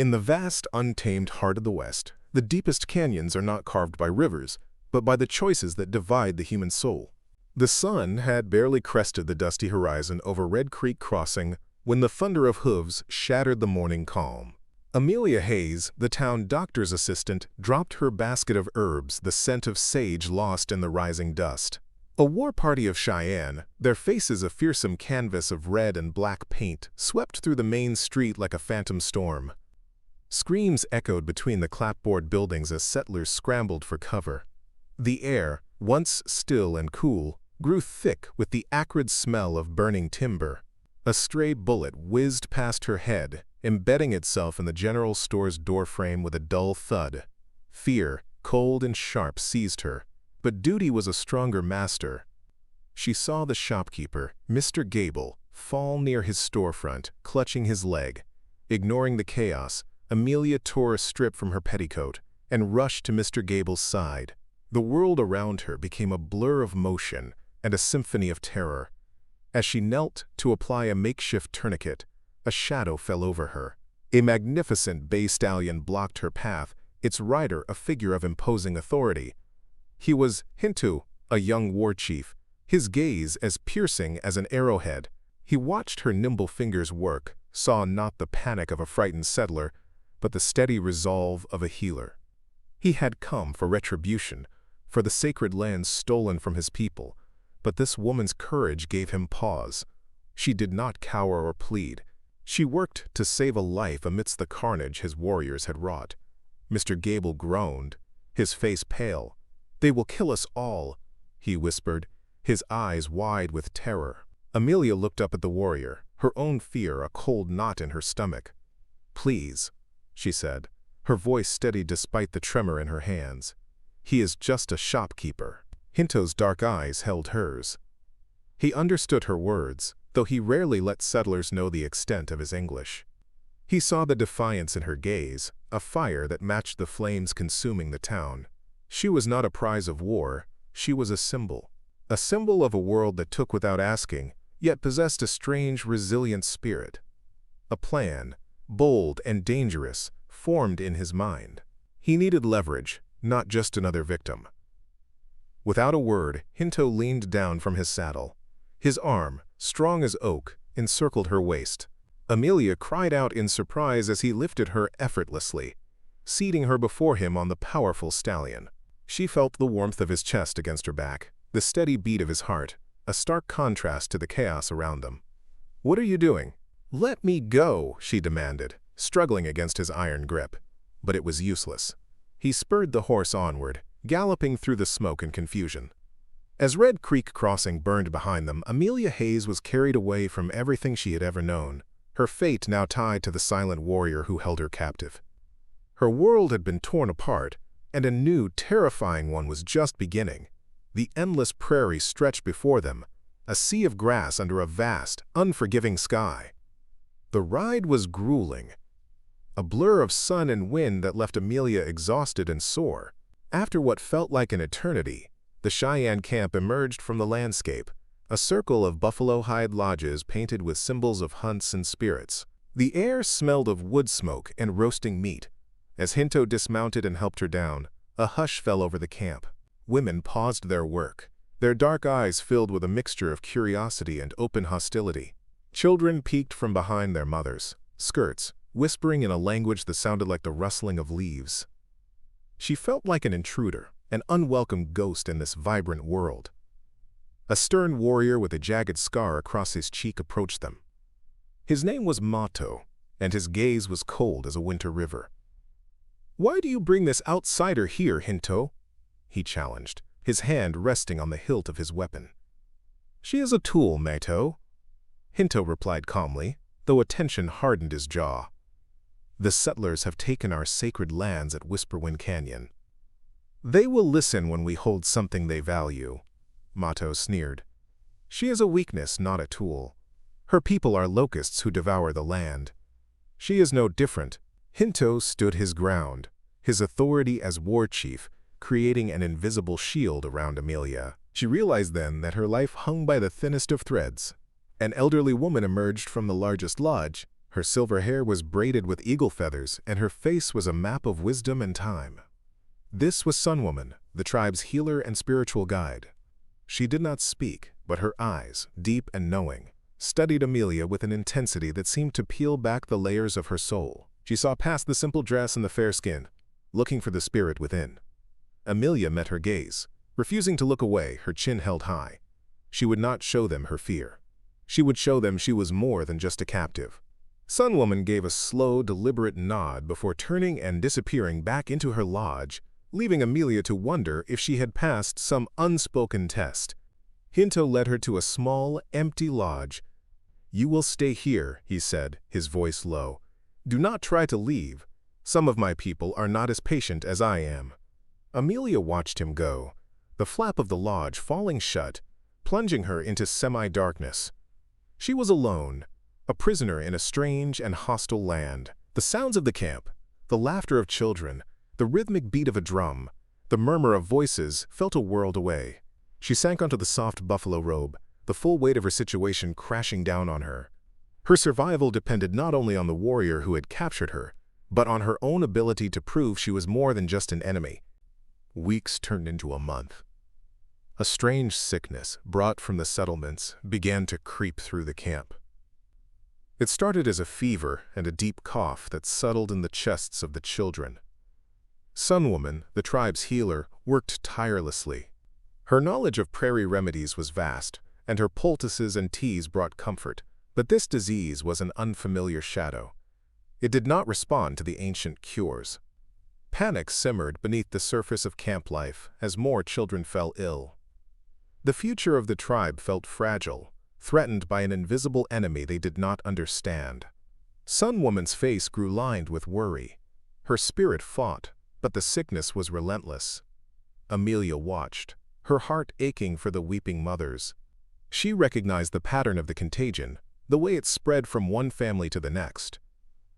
In the vast, untamed heart of the West, the deepest canyons are not carved by rivers, but by the choices that divide the human soul. The sun had barely crested the dusty horizon over Red Creek Crossing when the thunder of hooves shattered the morning calm. Amelia Hayes, the town doctor's assistant, dropped her basket of herbs, the scent of sage lost in the rising dust. A war party of Cheyenne, their faces a fearsome canvas of red and black paint, swept through the main street like a phantom storm. Screams echoed between the clapboard buildings as settlers scrambled for cover. The air, once still and cool, grew thick with the acrid smell of burning timber. A stray bullet whizzed past her head, embedding itself in the general store's doorframe with a dull thud. Fear, cold and sharp, seized her, but duty was a stronger master. She saw the shopkeeper, Mr. Gable, fall near his storefront, clutching his leg. Ignoring the chaos, Amelia tore a strip from her petticoat and rushed to Mr. Gable's side. The world around her became a blur of motion and a symphony of terror. As she knelt to apply a makeshift tourniquet, a shadow fell over her. A magnificent bay stallion blocked her path, its rider a figure of imposing authority. He was Hintu, a young war chief, his gaze as piercing as an arrowhead. He watched her nimble fingers work, saw not the panic of a frightened settler, but the steady resolve of a healer. He had come for retribution, for the sacred lands stolen from his people, but this woman's courage gave him pause. She did not cower or plead. She worked to save a life amidst the carnage his warriors had wrought. Mr. Gable groaned, his face pale. "They will kill us all," he whispered, his eyes wide with terror. Amelia looked up at the warrior, her own fear a cold knot in her stomach. "Please," she said, her voice steady despite the tremor in her hands. "He is just a shopkeeper." Hinto's dark eyes held hers. He understood her words, though he rarely let settlers know the extent of his English. He saw the defiance in her gaze, a fire that matched the flames consuming the town. She was not a prize of war, she was a symbol of a world that took without asking, yet possessed a strange, resilient spirit. A plan, bold and dangerous, formed in his mind. He needed leverage, not just another victim. Without a word, Hinto leaned down from his saddle. His arm, strong as oak, encircled her waist. Amelia cried out in surprise as he lifted her effortlessly, seating her before him on the powerful stallion. She felt the warmth of his chest against her back, the steady beat of his heart, a stark contrast to the chaos around them. "What are you doing?" "Let me go," she demanded, struggling against his iron grip. But it was useless. He spurred the horse onward, galloping through the smoke and confusion. As Red Creek Crossing burned behind them, Amelia Hayes was carried away from everything she had ever known, her fate now tied to the silent warrior who held her captive. Her world had been torn apart, and a new, terrifying one was just beginning. The endless prairie stretched before them, a sea of grass under a vast, unforgiving sky. The ride was grueling, a blur of sun and wind that left Amelia exhausted and sore. After what felt like an eternity, the Cheyenne camp emerged from the landscape, a circle of buffalo hide lodges painted with symbols of hunts and spirits. The air smelled of wood smoke and roasting meat. As Hinto dismounted and helped her down, a hush fell over the camp. Women paused their work, their dark eyes filled with a mixture of curiosity and open hostility. Children peeked from behind their mothers' skirts, whispering in a language that sounded like the rustling of leaves. She felt like an intruder, an unwelcome ghost in this vibrant world. A stern warrior with a jagged scar across his cheek approached them. His name was Mato, and his gaze was cold as a winter river. "Why do you bring this outsider here, Hinto?" he challenged, his hand resting on the hilt of his weapon. "She is a tool, Mato," Hinto replied calmly, though a tension hardened his jaw. "The settlers have taken our sacred lands at Whisperwind Canyon. They will listen when we hold something they value," Mato sneered. "She is a weakness, not a tool. Her people are locusts who devour the land. She is no different." Hinto stood his ground, his authority as war chief, creating an invisible shield around Amelia. She realized then that her life hung by the thinnest of threads. An elderly woman emerged from the largest lodge, Her silver hair was braided with eagle feathers, and her face was a map of wisdom and time. This was Sun Woman, the tribe's healer and spiritual guide. She did not speak, but her eyes, deep and knowing, studied Amelia with an intensity that seemed to peel back the layers of her soul. She saw past the simple dress and the fair skin, looking for the spirit within. Amelia met her gaze. Refusing to look away, her chin held high. She would not show them her fear. She would show them she was more than just a captive. Sun Woman gave a slow, deliberate nod before turning and disappearing back into her lodge, leaving Amelia to wonder if she had passed some unspoken test. Hinto led her to a small, empty lodge. "You will stay here," he said, his voice low. "Do not try to leave. Some of my people are not as patient as I am." Amelia watched him go, the flap of the lodge falling shut, plunging her into semi-darkness. She was alone, a prisoner in a strange and hostile land. The sounds of the camp, the laughter of children, the rhythmic beat of a drum, the murmur of voices felt a world away. She sank onto the soft buffalo robe, the full weight of her situation crashing down on her. Her survival depended not only on the warrior who had captured her, but on her own ability to prove she was more than just an enemy. Weeks turned into a month. A strange sickness, brought from the settlements, began to creep through the camp. It started as a fever and a deep cough that settled in the chests of the children. Sun Woman, the tribe's healer, worked tirelessly. Her knowledge of prairie remedies was vast, and her poultices and teas brought comfort, but this disease was an unfamiliar shadow. It did not respond to the ancient cures. Panic simmered beneath the surface of camp life as more children fell ill. The future of the tribe felt fragile, threatened by an invisible enemy they did not understand. Sun Woman's face grew lined with worry. Her spirit fought, but the sickness was relentless. Amelia watched, her heart aching for the weeping mothers. She recognized the pattern of the contagion, the way it spread from one family to the next.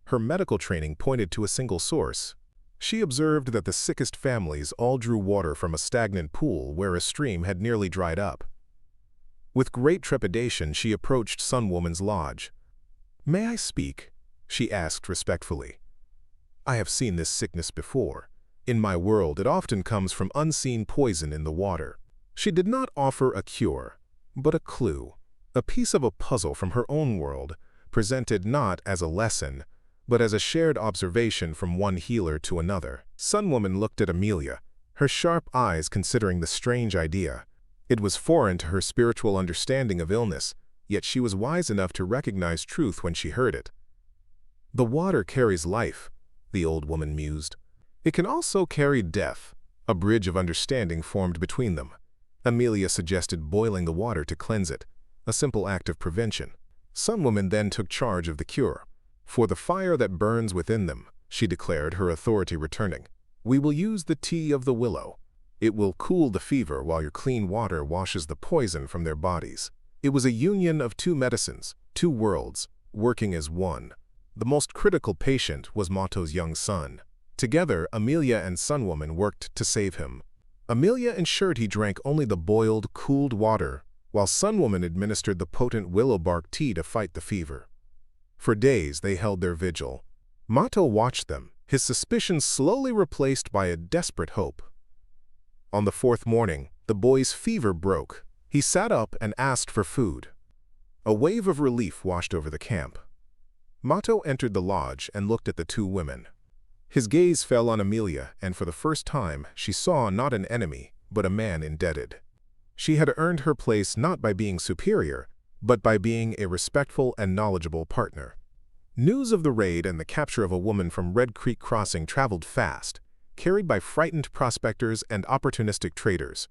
Her medical training pointed to a single source. She observed that the sickest families all drew water from a stagnant pool where a stream had nearly dried up. With great trepidation, she approached Sun Woman's lodge. "May I speak?" she asked respectfully. "I have seen this sickness before. In my world, it often comes from unseen poison in the water." She did not offer a cure, but a clue, a piece of a puzzle from her own world, presented not as a lesson, but as a shared observation from one healer to another. Sun Woman looked at Amelia, her sharp eyes considering the strange idea. It was foreign to her spiritual understanding of illness, yet she was wise enough to recognize truth when she heard it. "The water carries life," the old woman mused. "It can also carry death." A bridge of understanding formed between them. Amelia suggested boiling the water to cleanse it, a simple act of prevention. Sun Woman then took charge of the cure. "For the fire that burns within them," she declared, her authority returning, "we will use the tea of the willow. It will cool the fever while your clean water washes the poison from their bodies." It was a union of two medicines, two worlds, working as one. The most critical patient was Mato's young son. Together, Amelia and Sun Woman worked to save him. Amelia ensured he drank only the boiled, cooled water, while Sun Woman administered the potent willow bark tea to fight the fever. For days they held their vigil. Mato watched them, his suspicions slowly replaced by a desperate hope. On the fourth morning, the boy's fever broke. He sat up and asked for food. A wave of relief washed over the camp. Mato entered the lodge and looked at the two women. His gaze fell on Amelia, and for the first time, she saw not an enemy, but a man indebted. She had earned her place not by being superior, but by being a respectful and knowledgeable partner. News of the raid and the capture of a woman from Red Creek Crossing traveled fast, carried by frightened prospectors and opportunistic traders.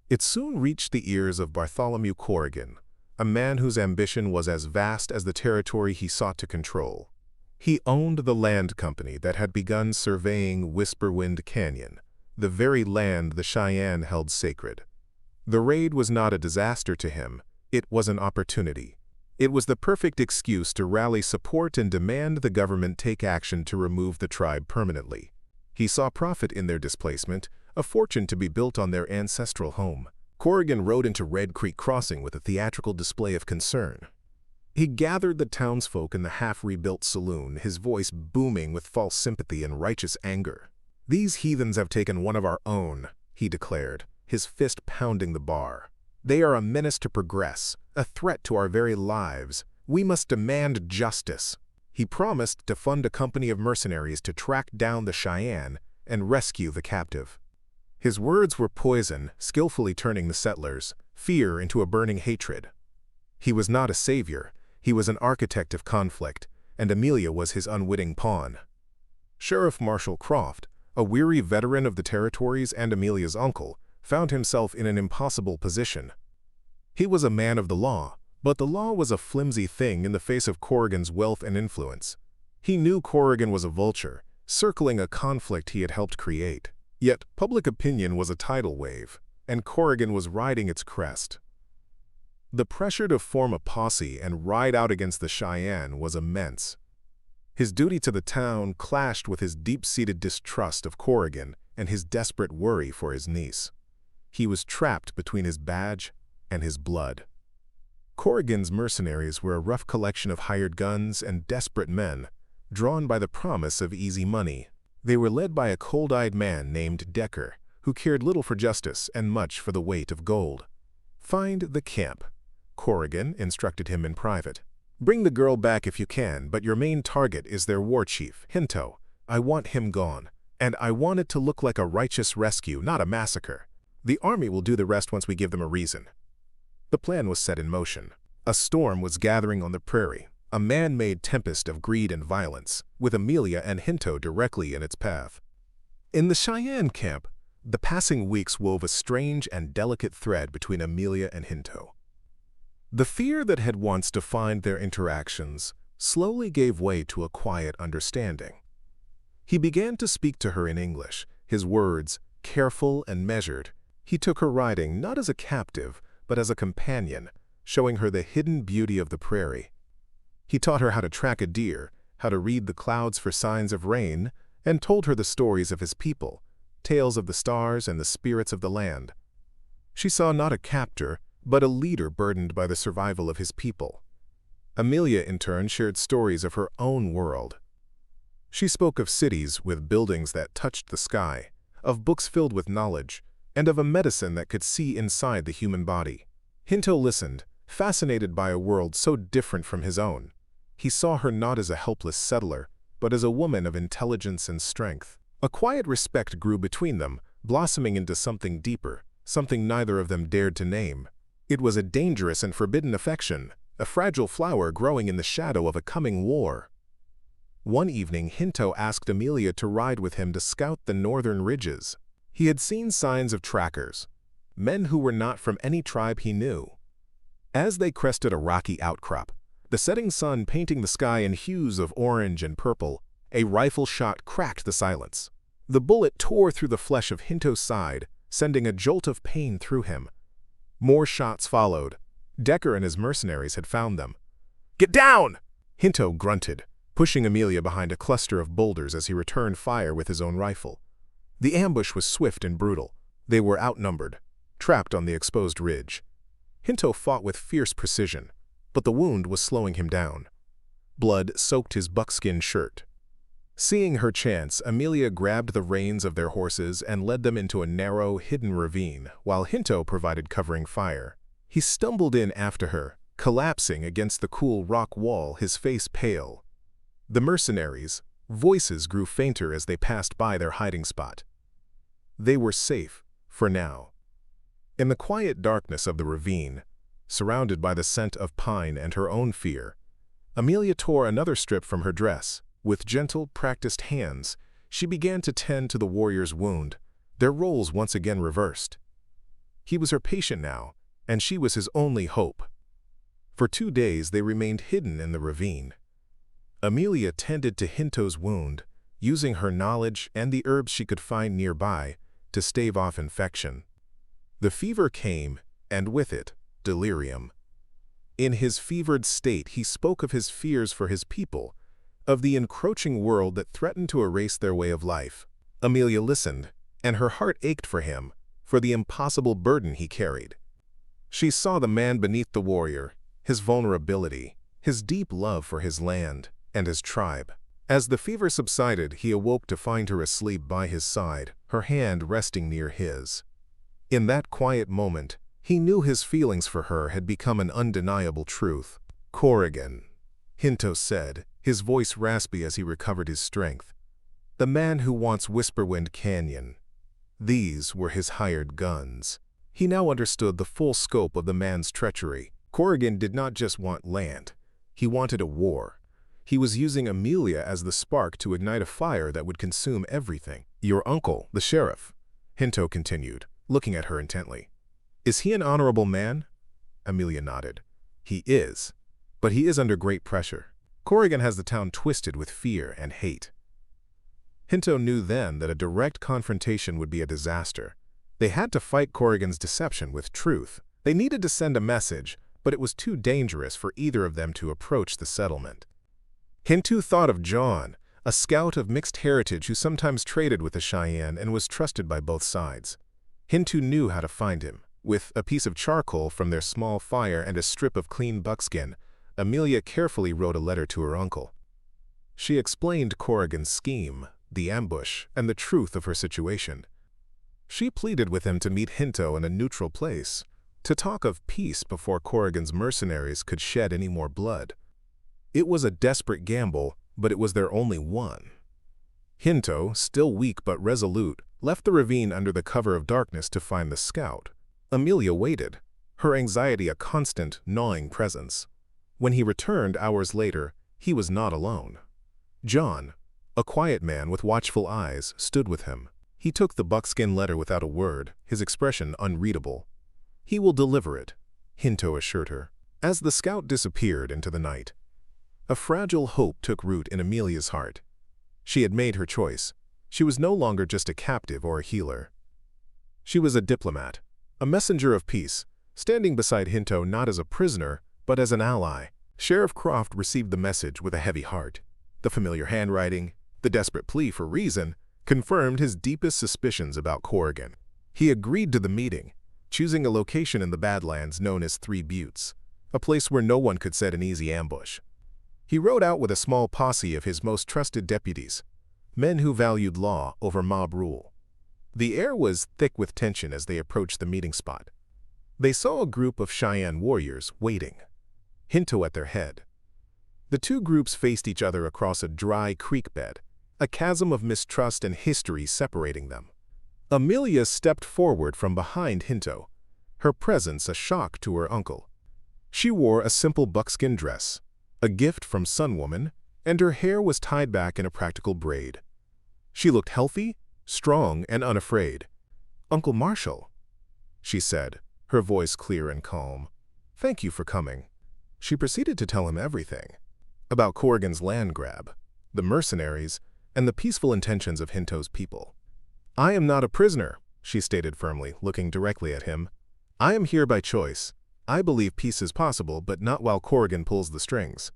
It soon reached the ears of Bartholomew Corrigan, a man whose ambition was as vast as the territory he sought to control. He owned the land company that had begun surveying Whisperwind Canyon, the very land the Cheyenne held sacred. The raid was not a disaster to him, it was an opportunity. It was the perfect excuse to rally support and demand the government take action to remove the tribe permanently. He saw profit in their displacement, a fortune to be built on their ancestral home. Corrigan rode into Red Creek Crossing with a theatrical display of concern. He gathered the townsfolk in the half-rebuilt saloon, his voice booming with false sympathy and righteous anger. "These heathens have taken one of our own," he declared, his fist pounding the bar. "They are a menace to progress, a threat to our very lives. We must demand justice." He promised to fund a company of mercenaries to track down the Cheyenne and rescue the captive. His words were poison, skillfully turning the settlers' fear into a burning hatred. He was not a savior. He was an architect of conflict, and Amelia was his unwitting pawn. Sheriff Marshal Croft, a weary veteran of the territories and Amelia's uncle, found himself in an impossible position. He was a man of the law, but the law was a flimsy thing in the face of Corrigan's wealth and influence. He knew Corrigan was a vulture, circling a conflict he had helped create. Yet public opinion was a tidal wave, and Corrigan was riding its crest. The pressure to form a posse and ride out against the Cheyenne was immense. His duty to the town clashed with his deep-seated distrust of Corrigan and his desperate worry for his niece. He was trapped between his badge and his blood. Corrigan's mercenaries were a rough collection of hired guns and desperate men, drawn by the promise of easy money. They were led by a cold-eyed man named Decker, who cared little for justice and much for the weight of gold. "Find the camp," Corrigan instructed him in private. "Bring the girl back if you can, but your main target is their war chief, Hinto. I want him gone, and I want it to look like a righteous rescue, not a massacre. The army will do the rest once we give them a reason." The plan was set in motion. A storm was gathering on the prairie, a man-made tempest of greed and violence, with Amelia and Hinto directly in its path. In the Cheyenne camp, the passing weeks wove a strange and delicate thread between Amelia and Hinto. The fear that had once defined their interactions slowly gave way to a quiet understanding. He began to speak to her in English, his words careful and measured. He took her riding not as a captive, but as a companion, showing her the hidden beauty of the prairie. He taught her how to track a deer, how to read the clouds for signs of rain, and told her the stories of his people, tales of the stars and the spirits of the land. She saw not a captor, but a leader burdened by the survival of his people. Amelia, in turn, shared stories of her own world. She spoke of cities with buildings that touched the sky, of books filled with knowledge, and of a medicine that could see inside the human body. Hinto listened, fascinated by a world so different from his own. He saw her not as a helpless settler, but as a woman of intelligence and strength. A quiet respect grew between them, blossoming into something deeper, something neither of them dared to name. It was a dangerous and forbidden affection, a fragile flower growing in the shadow of a coming war. One evening, Hinto asked Amelia to ride with him to scout the northern ridges. He had seen signs of trackers, men who were not from any tribe he knew. As they crested a rocky outcrop, the setting sun painting the sky in hues of orange and purple, a rifle shot cracked the silence. The bullet tore through the flesh of Hinto's side, sending a jolt of pain through him. More shots followed. Decker and his mercenaries had found them. "Get down!" Hinto grunted, pushing Amelia behind a cluster of boulders as he returned fire with his own rifle. The ambush was swift and brutal. They were outnumbered, trapped on the exposed ridge. Hinto fought with fierce precision, but the wound was slowing him down. Blood soaked his buckskin shirt. Seeing her chance, Amelia grabbed the reins of their horses and led them into a narrow, hidden ravine, while Hinto provided covering fire. He stumbled in after her, collapsing against the cool rock wall, his face pale. The mercenaries' voices grew fainter as they passed by their hiding spot. They were safe, for now. In the quiet darkness of the ravine, surrounded by the scent of pine and her own fear, Amelia tore another strip from her dress. With gentle, practiced hands, she began to tend to the warrior's wound, their roles once again reversed. He was her patient now, and she was his only hope. For 2 days they remained hidden in the ravine. Amelia tended to Hinto's wound, using her knowledge and the herbs she could find nearby to stave off infection. The fever came, and with it, delirium. In his fevered state, he spoke of his fears for his people, of the encroaching world that threatened to erase their way of life. Amelia listened, and her heart ached for him, for the impossible burden he carried. She saw the man beneath the warrior, his vulnerability, his deep love for his land and his tribe. As the fever subsided, he awoke to find her asleep by his side, her hand resting near his. In that quiet moment, he knew his feelings for her had become an undeniable truth. "Corrigan," Hinto said, his voice raspy as he recovered his strength. "The man who wants Whisperwind Canyon." These were his hired guns. He now understood the full scope of the man's treachery. Corrigan did not just want land. He wanted a war. He was using Amelia as the spark to ignite a fire that would consume everything. "Your uncle, the sheriff," Hinto continued, looking at her intently. "Is he an honorable man?" Amelia nodded. "He is, but he is under great pressure. Corrigan has the town twisted with fear and hate." Hinto knew then that a direct confrontation would be a disaster. They had to fight Corrigan's deception with truth. They needed to send a message, but it was too dangerous for either of them to approach the settlement. Hinto thought of John, a scout of mixed heritage who sometimes traded with the Cheyenne and was trusted by both sides. Hinto knew how to find him. With a piece of charcoal from their small fire and a strip of clean buckskin, Amelia carefully wrote a letter to her uncle. She explained Corrigan's scheme, the ambush, and the truth of her situation. She pleaded with him to meet Hinto in a neutral place, to talk of peace before Corrigan's mercenaries could shed any more blood. It was a desperate gamble, but it was their only one. Hinto, still weak but resolute, left the ravine under the cover of darkness to find the scout. Amelia waited, her anxiety a constant, gnawing presence. When he returned hours later, he was not alone. John, a quiet man with watchful eyes, stood with him. He took the buckskin letter without a word, his expression unreadable. "He will deliver it," Hinto assured her. As the scout disappeared into the night, a fragile hope took root in Amelia's heart. She had made her choice. She was no longer just a captive or a healer. She was a diplomat, a messenger of peace, standing beside Hinto not as a prisoner, but as an ally. Sheriff Croft received the message with a heavy heart. The familiar handwriting, the desperate plea for reason, confirmed his deepest suspicions about Corrigan. He agreed to the meeting, choosing a location in the Badlands known as Three Buttes, a place where no one could set an easy ambush. He rode out with a small posse of his most trusted deputies, men who valued law over mob rule. The air was thick with tension as they approached the meeting spot. They saw a group of Cheyenne warriors waiting, Hinto at their head. The two groups faced each other across a dry creek bed, a chasm of mistrust and history separating them. Amelia stepped forward from behind Hinto, her presence a shock to her uncle. She wore a simple buckskin dress, a gift from Sun Woman, and her hair was tied back in a practical braid. She looked healthy, strong, and unafraid. "Uncle Marshall," she said, her voice clear and calm. "Thank you for coming." She proceeded to tell him everything. About Corrigan's land grab, the mercenaries, and the peaceful intentions of Hinto's people. "I am not a prisoner," she stated firmly, looking directly at him. "I am here by choice. I believe peace is possible, but not while Corrigan pulls the strings."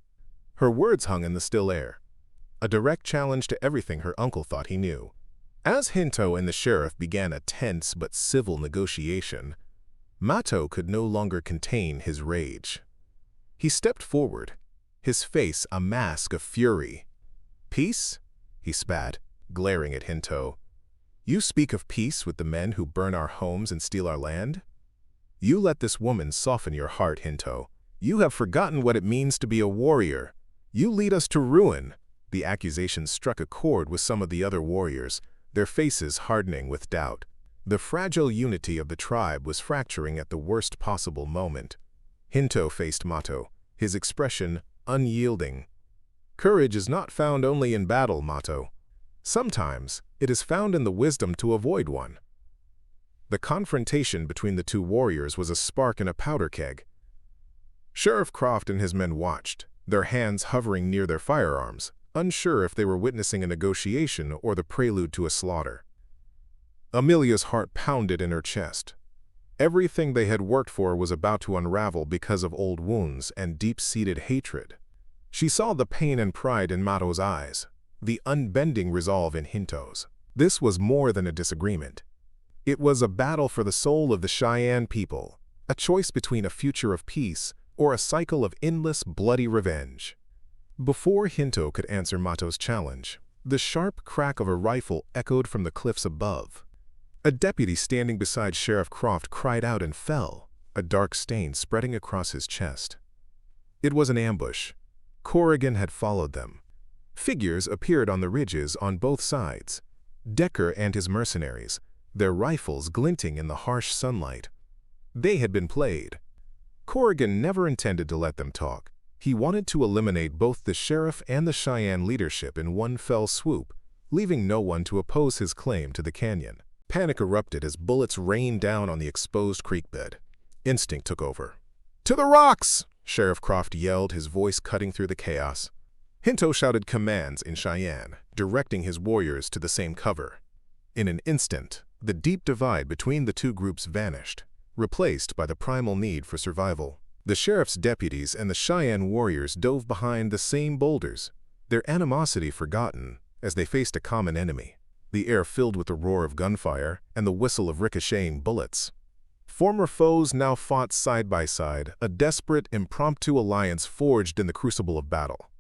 Her words hung in the still air, a direct challenge to everything her uncle thought he knew. As Hinto and the sheriff began a tense but civil negotiation, Mato could no longer contain his rage. He stepped forward, his face a mask of fury. "Peace?" he spat, glaring at Hinto. "You speak of peace with the men who burn our homes and steal our land? You let this woman soften your heart, Hinto. You have forgotten what it means to be a warrior. You lead us to ruin." The accusation struck a chord with some of the other warriors, their faces hardening with doubt. The fragile unity of the tribe was fracturing at the worst possible moment. Hinto faced Mato, his expression unyielding. "Courage is not found only in battle, Mato. Sometimes it is found in the wisdom to avoid one." The confrontation between the two warriors was a spark in a powder keg. Sheriff Croft and his men watched, their hands hovering near their firearms, unsure if they were witnessing a negotiation or the prelude to a slaughter. Amelia's heart pounded in her chest. Everything they had worked for was about to unravel because of old wounds and deep-seated hatred. She saw the pain and pride in Mato's eyes, the unbending resolve in Hinto's. This was more than a disagreement. It was a battle for the soul of the Cheyenne people, a choice between a future of peace or a cycle of endless, bloody revenge? Before Hinto could answer Mato's challenge, the sharp crack of a rifle echoed from the cliffs above. A deputy standing beside Sheriff Croft cried out and fell, a dark stain spreading across his chest. It was an ambush. Corrigan had followed them. Figures appeared on the ridges on both sides. Decker and his mercenaries, their rifles glinting in the harsh sunlight. They had been played. Corrigan never intended to let them talk. He wanted to eliminate both the sheriff and the Cheyenne leadership in one fell swoop, leaving no one to oppose his claim to the canyon. Panic erupted as bullets rained down on the exposed creek bed. Instinct took over. "To the rocks!" Sheriff Croft yelled, his voice cutting through the chaos. Hinto shouted commands in Cheyenne, directing his warriors to the same cover. In an instant, the deep divide between the two groups vanished, replaced by the primal need for survival. The sheriff's deputies and the Cheyenne warriors dove behind the same boulders, their animosity forgotten as they faced a common enemy, the air filled with the roar of gunfire and the whistle of ricocheting bullets. Former foes now fought side by side, a desperate, impromptu alliance forged in the crucible of battle.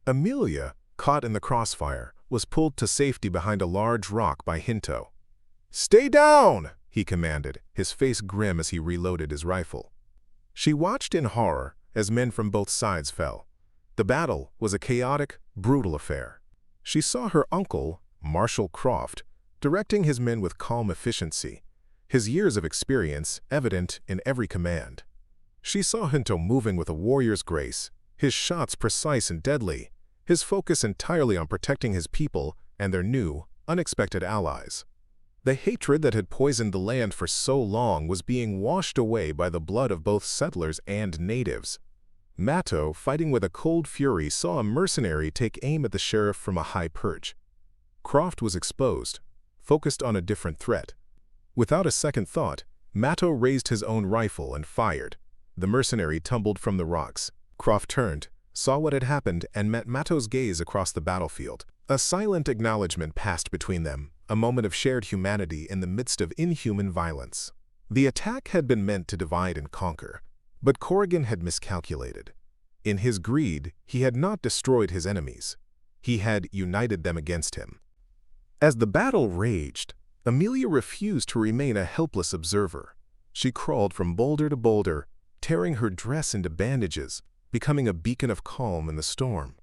Amelia, caught in the crossfire, was pulled to safety behind a large rock by Hinto. "Stay down!" he commanded, his face grim as he reloaded his rifle. She watched in horror as men from both sides fell. The battle was a chaotic, brutal affair. She saw her uncle, Marshal Croft, directing his men with calm efficiency, his years of experience evident in every command. She saw Hinto moving with a warrior's grace, his shots precise and deadly, his focus entirely on protecting his people and their new, unexpected allies. The hatred that had poisoned the land for so long was being washed away by the blood of both settlers and natives. Mato, fighting with a cold fury, saw a mercenary take aim at the sheriff from a high perch. Croft was exposed, focused on a different threat. Without a second thought, Mato raised his own rifle and fired. The mercenary tumbled from the rocks. Croft turned, saw what had happened, and met Mato's gaze across the battlefield. A silent acknowledgement passed between them, a moment of shared humanity in the midst of inhuman violence. The attack had been meant to divide and conquer, but Corrigan had miscalculated. In his greed, he had not destroyed his enemies. He had united them against him. As the battle raged, Amelia refused to remain a helpless observer. She crawled from boulder to boulder, tearing her dress into bandages, becoming a beacon of calm in the storm.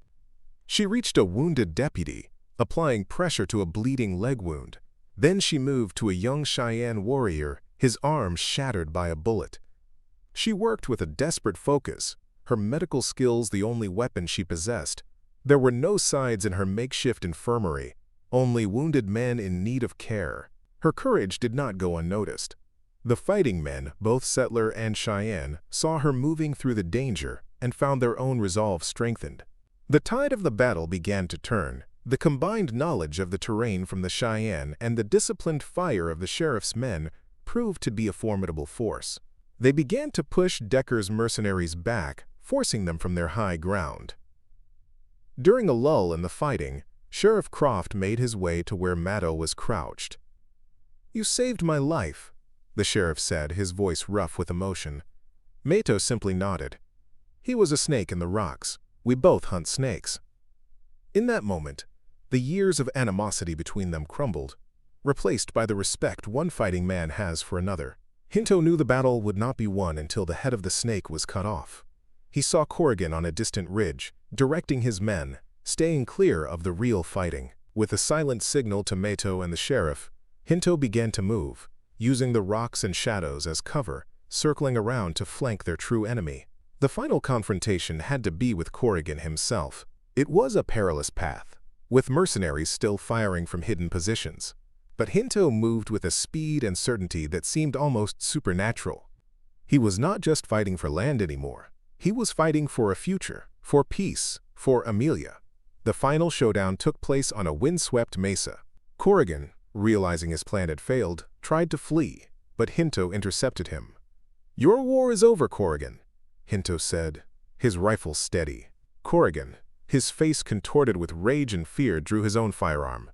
She reached a wounded deputy, applying pressure to a bleeding leg wound. Then she moved to a young Cheyenne warrior, his arm shattered by a bullet. She worked with a desperate focus, her medical skills the only weapon she possessed. There were no sides in her makeshift infirmary, only wounded men in need of care. Her courage did not go unnoticed. The fighting men, both settler and Cheyenne, saw her moving through the danger and found their own resolve strengthened. The tide of the battle began to turn. The combined knowledge of the terrain from the Cheyenne and the disciplined fire of the sheriff's men proved to be a formidable force. They began to push Decker's mercenaries back, forcing them from their high ground. During a lull in the fighting, Sheriff Croft made his way to where Mato was crouched. "You saved my life," the sheriff said, his voice rough with emotion. Mato simply nodded. "He was a snake in the rocks. We both hunt snakes." In that moment, the years of animosity between them crumbled, replaced by the respect one fighting man has for another. Hinto knew the battle would not be won until the head of the snake was cut off. He saw Corrigan on a distant ridge, directing his men, staying clear of the real fighting. With a silent signal to Mato and the sheriff, Hinto began to move, using the rocks and shadows as cover, circling around to flank their true enemy. The final confrontation had to be with Corrigan himself. It was a perilous path, with mercenaries still firing from hidden positions. But Hinto moved with a speed and certainty that seemed almost supernatural. He was not just fighting for land anymore. He was fighting for a future, for peace, for Amelia. The final showdown took place on a windswept mesa. Corrigan, realizing his plan had failed, tried to flee, but Hinto intercepted him. "Your war is over, Corrigan," Hinto said, his rifle steady. Corrigan, his face contorted with rage and fear, drew his own firearm.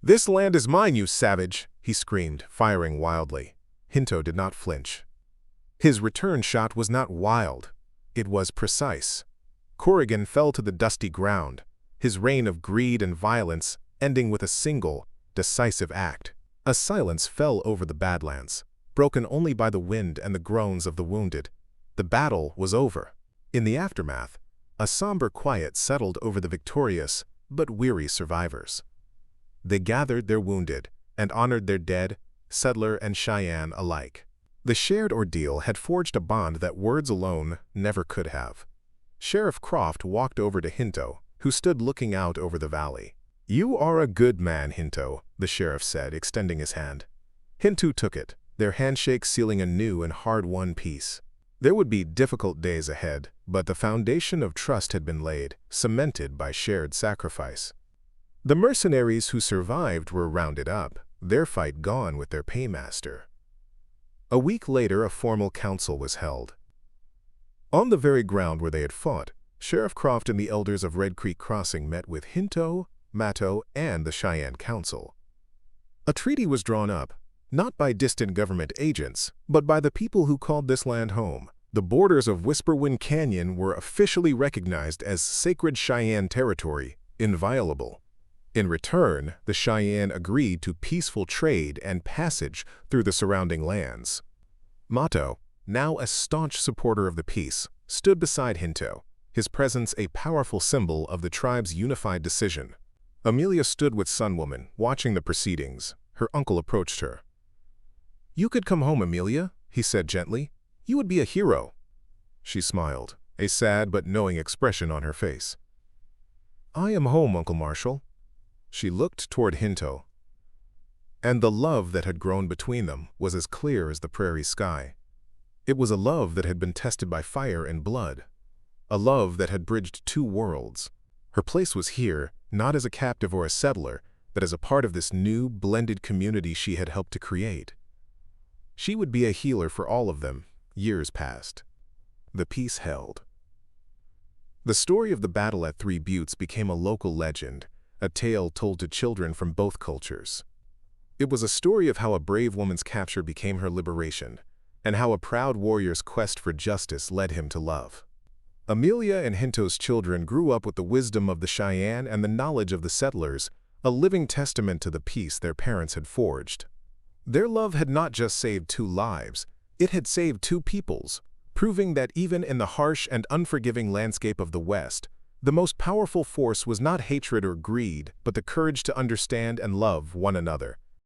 "This land is mine, you savage!" he screamed, firing wildly. Hinto did not flinch. His return shot was not wild. It was precise. Corrigan fell to the dusty ground, his reign of greed and violence ending with a single, decisive act. A silence fell over the Badlands, broken only by the wind and the groans of the wounded. The battle was over. In the aftermath, a somber quiet settled over the victorious but weary survivors. They gathered their wounded and honored their dead, settler and Cheyenne alike. The shared ordeal had forged a bond that words alone never could have. Sheriff Croft walked over to Hinto, who stood looking out over the valley. "You are a good man, Hinto," the sheriff said, extending his hand. Hinto took it, their handshake sealing a new and hard-won peace. There would be difficult days ahead, but the foundation of trust had been laid, cemented by shared sacrifice. The mercenaries who survived were rounded up, their fight gone with their paymaster. A week later, a formal council was held. On the very ground where they had fought, Sheriff Croft and the elders of Red Creek Crossing met with Hinto, Matto, and the Cheyenne Council. A treaty was drawn up, not by distant government agents, but by the people who called this land home. The borders of Whisperwind Canyon were officially recognized as sacred Cheyenne territory, inviolable. In return, the Cheyenne agreed to peaceful trade and passage through the surrounding lands. Matto, now a staunch supporter of the peace, stood beside Hinto, his presence a powerful symbol of the tribe's unified decision. Amelia stood with Sunwoman, watching the proceedings. Her uncle approached her. "You could come home, Amelia," he said gently. "You would be a hero." She smiled, a sad but knowing expression on her face. "I am home, Uncle Marshall." She looked toward Hinto, and the love that had grown between them was as clear as the prairie sky. It was a love that had been tested by fire and blood, a love that had bridged two worlds. Her place was here, not as a captive or a settler, but as a part of this new, blended community she had helped to create. She would be a healer for all of them. Years passed. The peace held. The story of the battle at Three Buttes became a local legend, a tale told to children from both cultures. It was a story of how a brave woman's capture became her liberation, and how a proud warrior's quest for justice led him to love. Amelia and Hinto's children grew up with the wisdom of the Cheyenne and the knowledge of the settlers, a living testament to the peace their parents had forged. Their love had not just saved two lives, it had saved two peoples, proving that even in the harsh and unforgiving landscape of the West, the most powerful force was not hatred or greed, but the courage to understand and love one another.